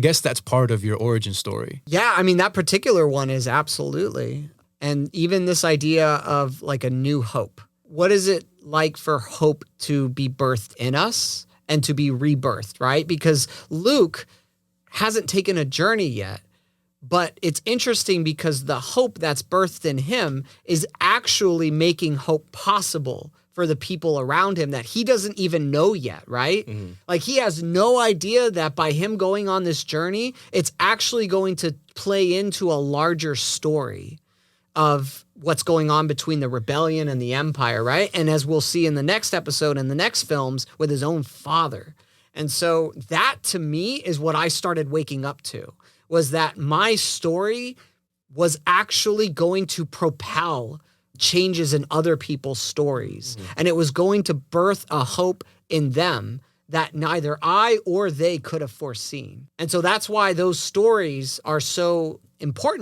I guess that's part of your origin story. Yeah, I mean, that particular one is absolutely. And even this idea of like a new hope. What is it like for hope to be birthed in us and to be rebirthed, right? Because Luke hasn't taken a journey yet, but it's interesting because the hope that's birthed in him is actually making hope possible for the people around him that he doesn't even know yet, right? Mm-hmm. Like he has no idea that by him going on this journey, it's actually going to play into a larger story of what's going on between the rebellion and the empire, right? And as we'll see in the next episode and the next films with his own father. And so that to me is what I started waking up to, was that my story was actually going to propel changes in other people's stories. Mm-hmm. And it was going to birth a hope in them that neither I or they could have foreseen. And so that's why those stories are so important